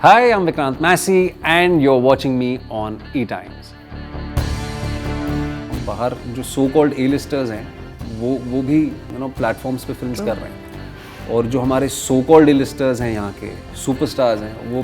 Hi, I'm Vikrant Massey and you're watching me on ETimes. बाहर जो so called A-listers हैं वो भी प्लेटफॉर्म्स पे फिल्म्स कर रहे हैं और जो हमारे so called A-listers हैं यहाँ के सुपरस्टार्स हैं वो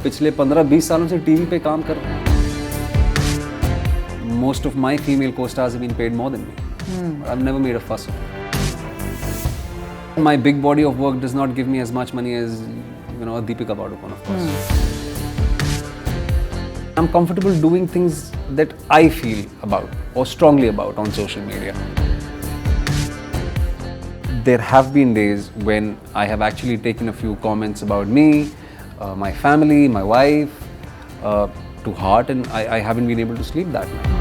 पिछले 15-20 सालों से टीवी पे काम कर रहे हैं. Most of my female co-stars have been paid more than me. I've never made a fuss of it. My big body of work does not give me as much money as Deepika Padukone, of course. I'm comfortable doing things that I feel about or strongly about on social media. There have been days when I have actually taken a few comments about me, my family, my wife to heart, and I haven't been able to sleep that night.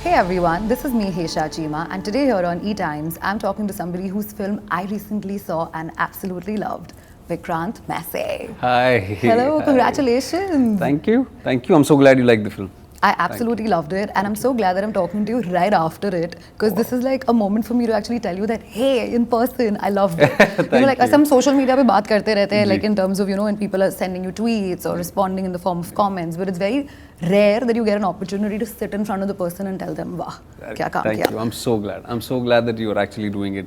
Hey everyone, this is me Hesha Chima, and today here on ETimes, I'm talking to somebody whose film I recently saw and absolutely loved, Vikrant Massey. Hi. Hello, congratulations. Thank you. I'm so glad you liked the film. I absolutely loved it, and I'm so glad that I'm talking to you right after it, because this is like a moment for me to actually tell you that, hey, in person, I loved it. Like some social media पे बात करते रहते हैं, like in terms of, when people are sending you tweets or responding in the form of comments, but it's very rare that you get an opportunity to sit in front of the person and tell them, wow, kya kaam kiya. Thank you. I'm so glad that you're actually doing it.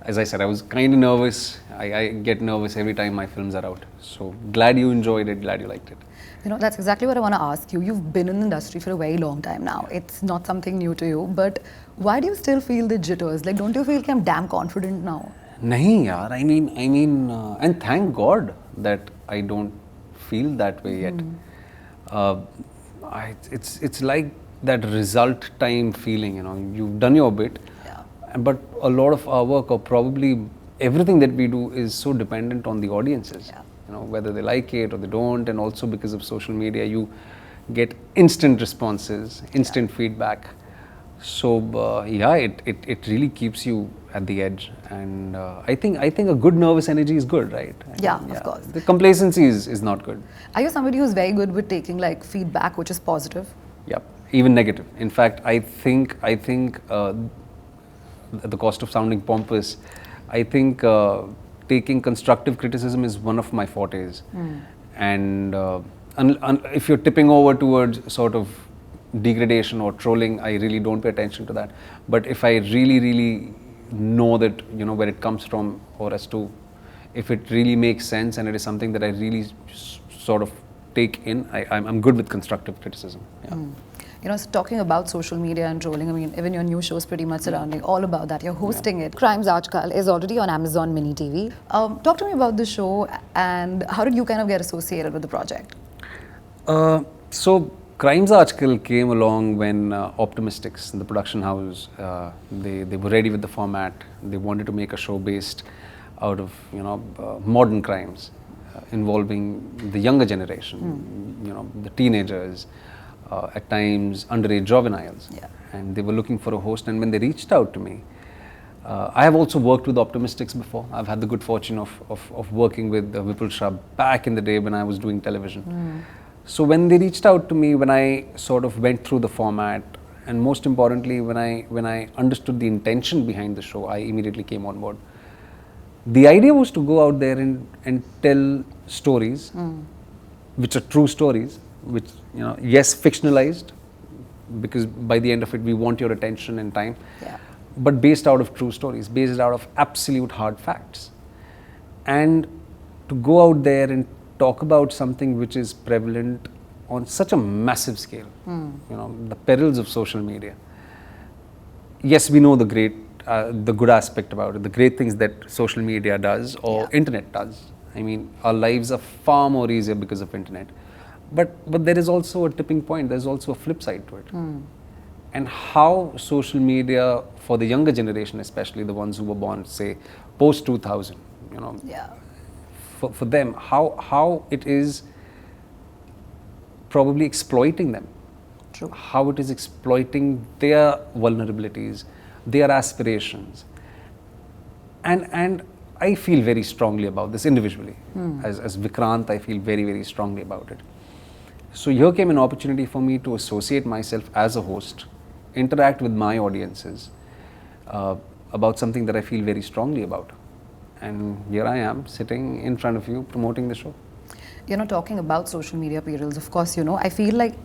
As I said, I was kind of nervous. I get nervous every time my films are out. So glad you enjoyed it, glad you liked it. That's exactly what I want to ask you. You've been in the industry for a very long time now. It's not something new to you, but why do you still feel the jitters? Like, don't you feel like I'm damn confident now? Nahin yaar. I mean, and thank God that I don't feel that way yet. It's like that result time feeling, you've done your bit, but a lot of our work, or probably everything that we do, is so dependent on the audiences. Whether they like it or they don't, and also because of social media, you get instant responses, instant feedback. So it really keeps you at the edge, and I think a good nervous energy is good, right? Of course. The complacency is not good. Are you somebody who's very good with taking like feedback which is positive? Yep, even negative. In fact, I think at the cost of sounding pompous, I think taking constructive criticism is one of my fortes. And if you're tipping over towards sort of degradation or trolling, I really don't pay attention to that. But if I really know that, where it comes from, or as to if it really makes sense and it is something that I really sort of take in, I'm good with constructive criticism. So talking about social media and trolling, I mean, even your new show is pretty much surrounding all about that. You're hosting it. Crimes Aajkal is already on Amazon Mini TV. Talk to me about the show, and how did you kind of get associated with the project? So Crimes Aajkal came along when Optimistics, the production house, they were ready with the format. They wanted to make a show based out of modern crimes involving the younger generation, the teenagers. At times underage juveniles, and they were looking for a host. And when they reached out to me, I have also worked with Optimistics before. I've had the good fortune of working with Vipul Shah back in the day when I was doing television. So when they reached out to me, when I sort of went through the format, and most importantly, when I understood the intention behind the show, I immediately came on board. The idea was to go out there and tell stories, which are true stories, which yes, fictionalized, because by the end of it we want your attention and time, but based out of true stories, based out of absolute hard facts, and to go out there and talk about something which is prevalent on such a massive scale, the perils of social media. Yes, we know the good aspect about it, the great things that social media does or internet does. I mean, our lives are far more easier because of internet. But there is also a tipping point, there's also a flip side to it. And how social media, for the younger generation, especially the ones who were born, say, post 2000, for them, how it is probably exploiting them. True. How it is exploiting their vulnerabilities, their aspirations. And I feel very strongly about this individually. As Vikrant, I feel very, very strongly about it. So here came an opportunity for me to associate myself as a host, interact with my audiences about something that I feel very strongly about. and here I am sitting in front of you promoting the show. Talking about social media periods, of course, I feel like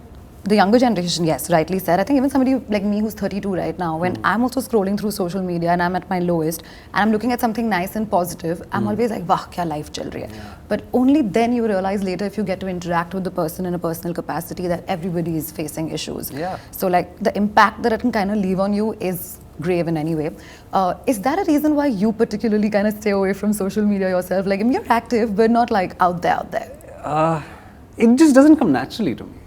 the younger generation, yes, rightly said. I think even somebody like me who's 32 right now, when I'm also scrolling through social media and I'm at my lowest and I'm looking at something nice and positive, I'm always like, wah, kya life chal rahi hai. But only then you realize later, if you get to interact with the person in a personal capacity, that everybody is facing issues. Yeah. So like the impact that it can kind of leave on you is grave in any way. Is that a reason why you particularly kind of stay away from social media yourself? Like, I mean, you're active, but not like out there. It just doesn't come naturally to me.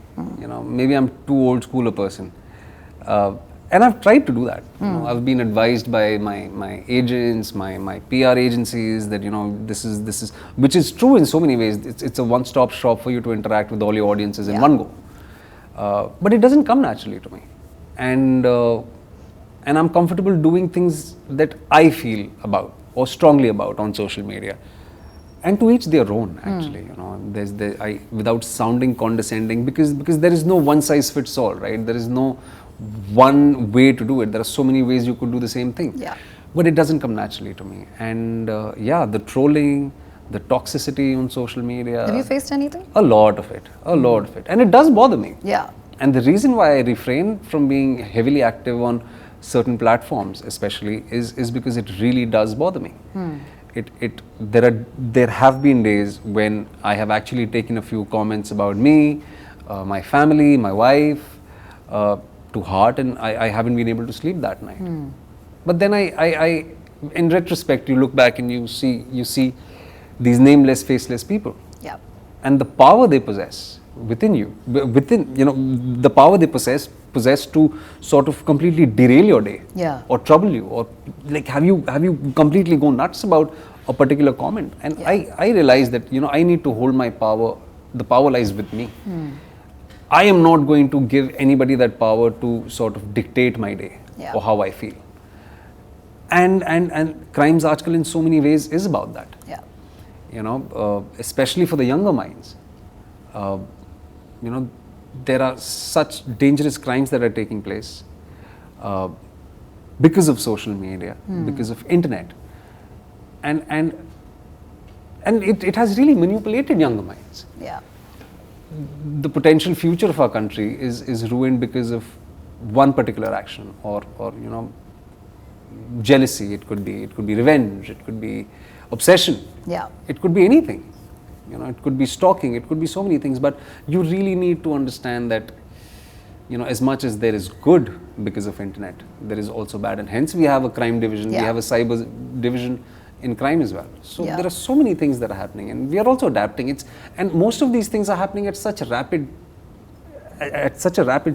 Maybe I'm too old school a person, and I've tried to do that. I've been advised by my agents, my PR agencies that this is which is true in so many ways. It's a one-stop shop for you to interact with all your audiences in one go. But it doesn't come naturally to me, and I'm comfortable doing things that I feel about or strongly about on social media. And to each their own, actually. Without sounding condescending, because there is no one size fits all, right? There is no one way to do it. There are so many ways you could do the same thing. Yeah. But it doesn't come naturally to me. And the trolling, the toxicity on social media. Have you faced anything? A lot of it. And it does bother me. Yeah. And the reason why I refrain from being heavily active on certain platforms, especially, is because it really does bother me. There have been days when I have actually taken a few comments about me, my family, my wife, to heart, and I haven't been able to sleep that night. But then I in retrospect, you look back and you see these nameless, faceless people. Yeah. And the power they possess within you, the power they possess to sort of completely derail your day, or trouble you, or like have you completely go nuts about a particular comment. And I realize that I need to hold my power. The power lies with me. I am not going to give anybody that power to sort of dictate my day or how I feel. And crimes aajkal in so many ways is about that. Especially for the younger minds. There are such dangerous crimes that are taking place because of social media, because of internet, and it has really manipulated younger minds. Yeah. The potential future of our country is ruined because of one particular action, or jealousy. It could be revenge. It could be obsession. Yeah. It could be anything. It could be stalking, it could be so many things, but you really need to understand that, as much as there is good because of internet, there is also bad, and hence we have a crime division, we have a cyber division in crime as well. So there are so many things that are happening, and we are also adapting. And most of these things are happening at such a rapid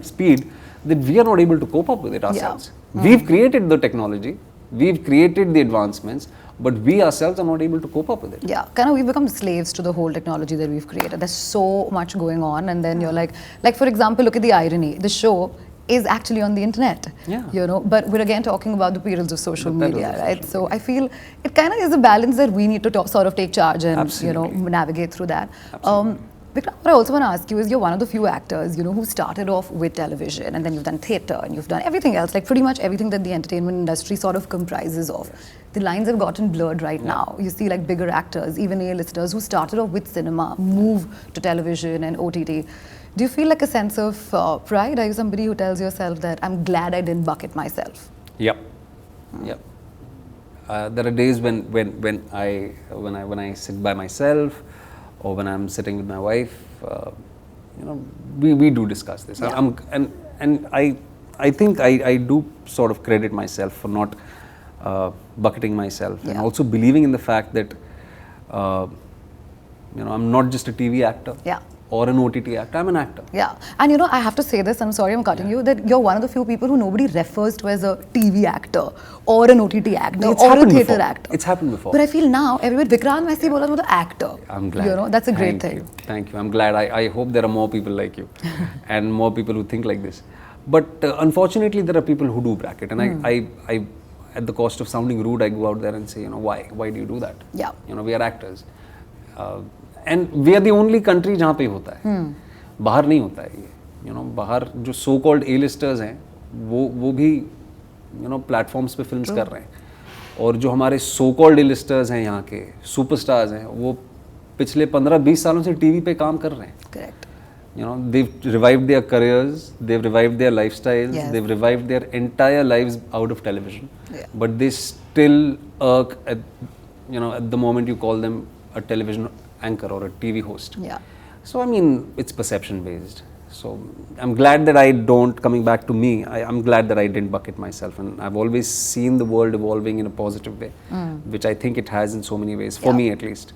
speed that we are not able to cope up with it ourselves. We've created the technology, we've created the advancements, but we ourselves are not able to cope up with it. Yeah, kind of we've become slaves to the whole technology that we've created. There's so much going on, and then you're like for example, look at the irony. The show is actually on the internet, but we're again talking about the perils of social media, right? So I feel it kind of is a balance that we need to sort of take charge and, navigate through that. Vikrant, what I also want to ask you is, you're one of the few actors, who started off with television, and then you've done theatre, and you've done everything else, like pretty much everything that the entertainment industry sort of comprises of. The lines have gotten blurred right now. You see like bigger actors, even A-listers who started off with cinema, move to television and OTT. Do you feel like a sense of pride? Are you somebody who tells yourself that I'm glad I didn't bucket myself? Yep. There are days when I sit by myself, or when I'm sitting with my wife, we do discuss this. And I think I do sort of credit myself for not bucketing myself, and also believing in the fact that I'm not just a TV actor. Or an OTT actor, I'm an actor. Yeah, and I have to say this, I'm sorry I'm cutting you, that you're one of the few people who nobody refers to as a TV actor, or an OTT actor, or a theatre actor. It's happened before. But I feel now, everybody, Vikrant Massey bola to the actor. I'm glad. That's a great thing. Thank you. I'm glad. I hope there are more people like you, and more people who think like this. But unfortunately, there are people who do bracket, and I, at the cost of sounding rude, I go out there and say, why do you do that? Yeah. We are actors. And we are the only country जहाँ पे होता है, बाहर नहीं होता है ये, बाहर जो so-called A-listers हैं, वो भी, platforms पे films कर रहे हैं, और जो हमारे सो कॉल्ड लिस्टर्स हैं यहाँ के सुपरस्टार्स हैं, वो पिछले 15-20 सालों से टीवी पे काम कर रहे हैं. Correct. You know, they've revived their careers, they've revived their lifestyles, Yes. they've revived their entire lives out of television. Yeah. But they still irk at, at the moment you call them a television anchor or a TV host. Yeah. So, I mean, it's perception based. So, I'm glad that I don't, coming back to me, I'm glad that I didn't bucket myself. And I've always seen the world evolving in a positive way, which I think it has in so many ways, for me at least.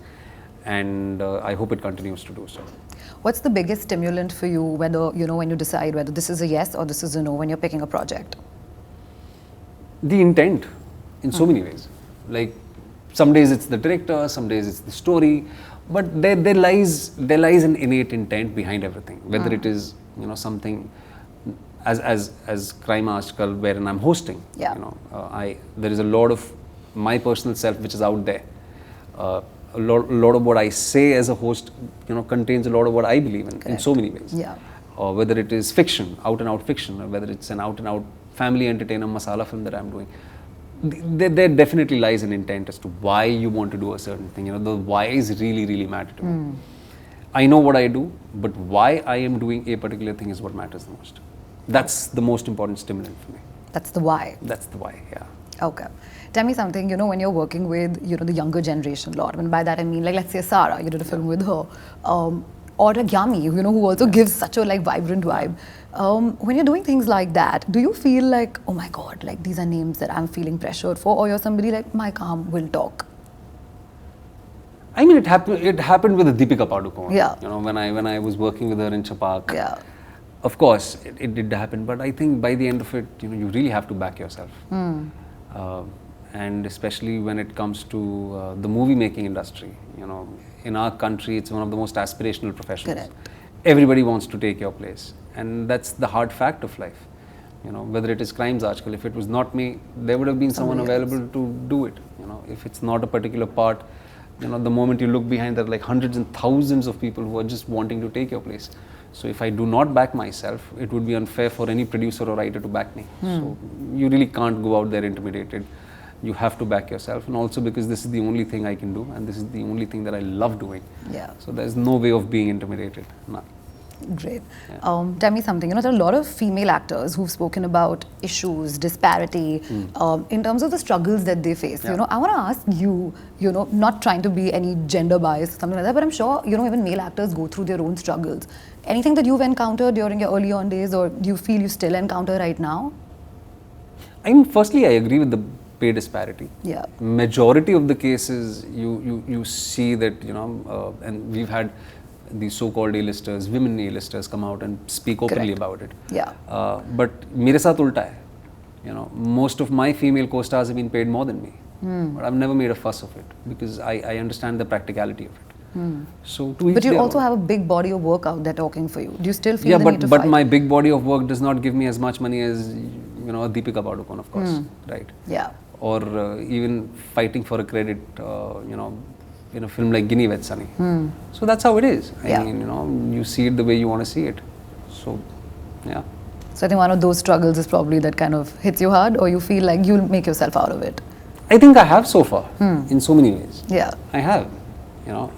And I hope it continues to do so. What's the biggest stimulant for you, whether, when you decide whether this is a yes or this is a no when you're picking a project? The intent, in so many ways. Like, some days it's the director, some days it's the story, but there lies an innate intent behind everything. Whether it is, something as Crime Aajkal, wherein I'm hosting. Yeah. There is a lot of my personal self which is out there. A lot of what I say as a host, contains a lot of what I believe in so many ways. Yeah. Or whether it is fiction, out and out fiction, or whether it's an out and out family entertainer masala film that I'm doing. There definitely lies an intent as to why you want to do a certain thing. The whys really matter to me. I know what I do, but why I am doing a particular thing is what matters the most. That's the most important stimulant for me. That's the why. That's the why, yeah. Okay. Tell me something, when you're working with, the younger generation a lot, and by that I mean, like, let's say Sara, you did a film with her, or a Gyami, who also gives such a, vibrant vibe. When you're doing things like that, do you feel like, oh my God, like, these are names that I'm feeling pressured for, or you're somebody like, my calm will talk? I mean, it happened with Deepika Padukone. Yeah. When I was working with her in Chapak. Yeah. Of course, it did happen, but I think by the end of it, you really have to back yourself. And especially when it comes to the movie making industry, in our country, it's one of the most aspirational professions. Correct. Everybody wants to take your place, and that's the hard fact of life. Whether it is Crimes Aajkal, if it was not me, there would have been someone available to do it. If it's not a particular part, the moment you look behind, there are like hundreds and thousands of people who are just wanting to take your place. So if I do not back myself, it would be unfair for any producer or writer to back me. So you really can't go out there intimidated. You have to back yourself, and also because this is the only thing I can do, and this is the only thing that I love doing. Yeah. So there's no way of being intimidated. No. Great. Tell me something. There are a lot of female actors who've spoken about issues, disparity, in terms of the struggles that they face. Yeah. I want to ask you, not trying to be any gender bias or something like that, but I'm sure, even male actors go through their own struggles. Anything that you've encountered during your early on days, or do you feel you still encounter right now? I mean, firstly, I agree with the pay disparity. Yeah. Majority of the cases, you see that, and we've had these so-called A-listers, women A-listers come out and speak openly about it. Yeah. But mere saath ulta hai. Most of my female co-stars have been paid more than me. But I've never made a fuss of it because I understand the practicality of it. So but you also have a big body of work out there talking for you. Do you still feel the need to but fight? My big body of work does not give me as much money as, a Deepika Padukone, of course, right? Yeah. Or even fighting for a credit, in a film like Guinea Ved Sunny. So that's how it is. I mean, you see it the way you want to see it. So, yeah. So I think one of those struggles is probably that kind of hits you hard, or you feel like you'll make yourself out of it. I think I have so far, in so many ways. Yeah. I have,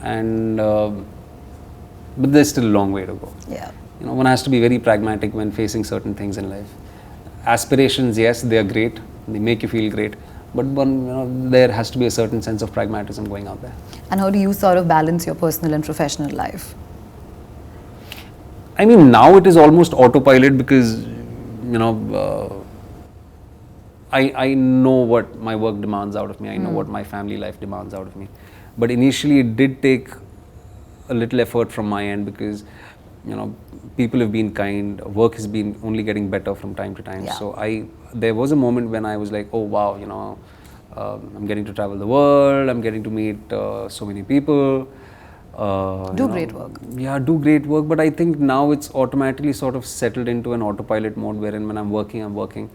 and but there's still a long way to go. Yeah. One has to be very pragmatic when facing certain things in life. Aspirations, yes, they are great. They make you feel great. But there has to be a certain sense of pragmatism going out there. And how do you sort of balance your personal and professional life? I mean, now it is almost autopilot because, I know what my work demands out of me. I know what my family life demands out of me. But initially it did take a little effort from my end because, people have been kind, work has been only getting better from time to time. Yeah. So there was a moment when I was like, oh wow, I'm getting to travel the world, I'm getting to meet so many people. Great work. Yeah, do great work. But I think now it's automatically sort of settled into an autopilot mode wherein when I'm working, I'm working.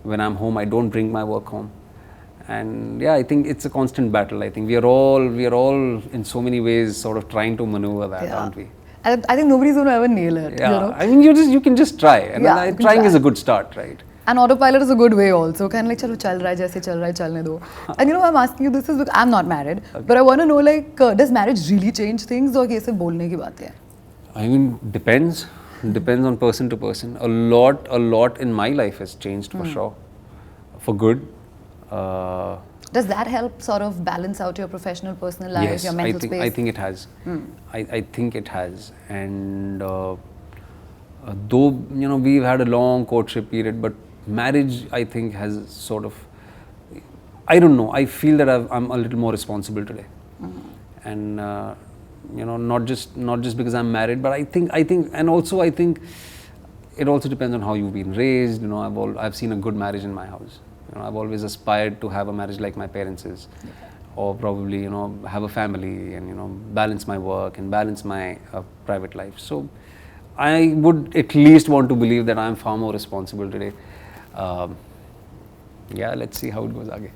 When I'm home, I don't bring my work home. And yeah, I think it's a constant battle. I think we are all in so many ways sort of trying to maneuver that, aren't we? I think nobody's going to ever nail it. Yeah, I mean, you can just try. And trying is a good start, right? And Autopilot is a good way also. Kind of like, chalo chal raha hai, jaise chal raha hai, chalne do. And you know, I'm asking you this is because I'm not married, but I want to know like, does marriage really change things or ये सिर्फ बोलने की बात है? I mean, depends on person to person. A lot in my life has changed for sure, for good. Does that help sort of balance out your professional, personal life, Yes, your mental space? I think it has. I think it has. And though, you know, we've had a long courtship period, but marriage, I think, has sort of, I don't know, I feel that I'm a little more responsible today. And, you know, not just because I'm married, but I think, and also I think it also depends on how you've been raised. You know, I've seen a good marriage in my house. You know, I've always aspired to have a marriage like my parents' is, or probably, you know, have a family and, you know, balance my work and balance my private life. So I would at least want to believe that I'm far more responsible today. Yeah, let's see how it goes again.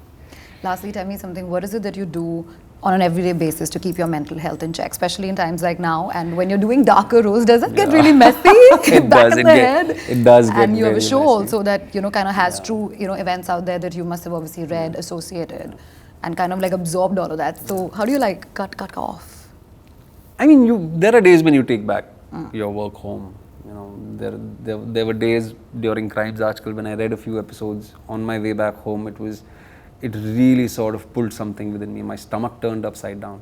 Lastly, tell me something. What is it that you do on an everyday basis to keep your mental health in check, especially in times like now? And when you're doing darker roles, does it get really messy? It Back does. in the head? It does get And you have a very show messy. also that, you know, kind of has true, you know, events out there that you must have obviously read, associated, and kind of like absorbed all of that. So how do you like cut off? I mean, there are days when you take back your work home. You know, there were days during Crimes Aajkal when I read a few episodes on my way back home. It really sort of pulled something within me. My stomach turned upside down.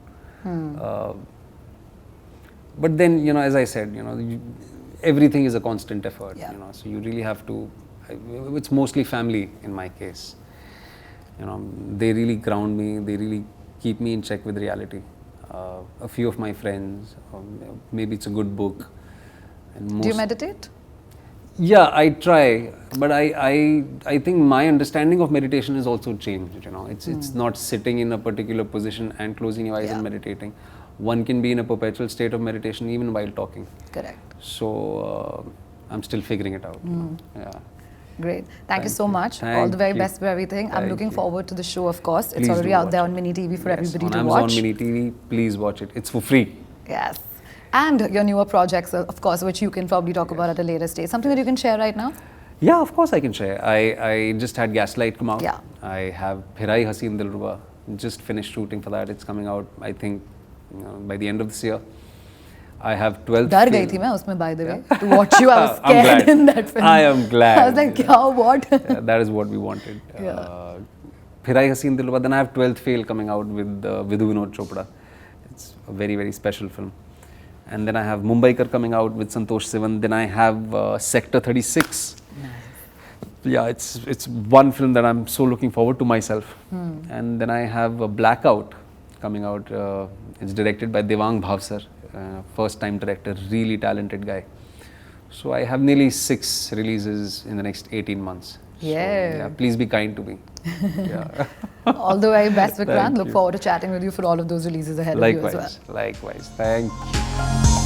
But then, you know, as I said, you know, everything is a constant effort. Yeah. You know, so you really have to. It's mostly family in my case. You know, they really ground me. They really keep me in check with reality. A few of my friends, maybe it's a good book. And Do you meditate? Yeah, I try, but I think my understanding of meditation has also changed. You know, it's not sitting in a particular position and closing your eyes and meditating. One can be in a perpetual state of meditation even while talking. Correct. So I'm still figuring it out. You know? Yeah. Great. Thank you so much. All Thank the very you. best for everything. I'm Thank looking you. forward to the show, of course. It's Please already do out watch there it. on Mini TV for everybody on to Amazon watch. Mini TV, please watch it. It's for free. Yes. And your newer projects, of course, which you can probably talk about at a later stage. Something that you can share right now? Yeah, of course I can share. I just had Gaslight come out. Yeah. I have Phirai Haseen Dilruba. Just finished shooting for that. It's coming out, I think, by the end of this year. I have 12th. डर गई थी मैं उसमें, by the way, to watch you. I was scared in that film. I am glad. I was like, क्या, what? That is what we wanted. Phirai Haseen Dilruba. Then I have 12th Fail coming out with Vidhu Vinod Chopra. It's a very, very special film. And then I have Mumbaikar coming out with Santosh Sivan. Then I have Sector 36. Nice. Yeah, it's one film that I'm so looking forward to myself. And then I have Blackout coming out. It's directed by Devang Bhavsar, first time director, really talented guy. So I have nearly 6 releases in the next 18 months. Yeah. So, yeah, please be kind to me. Yeah. All the very best, Vikrant. Thank Look you. forward to chatting with you for all of those releases ahead of you as well. Likewise. Thank you.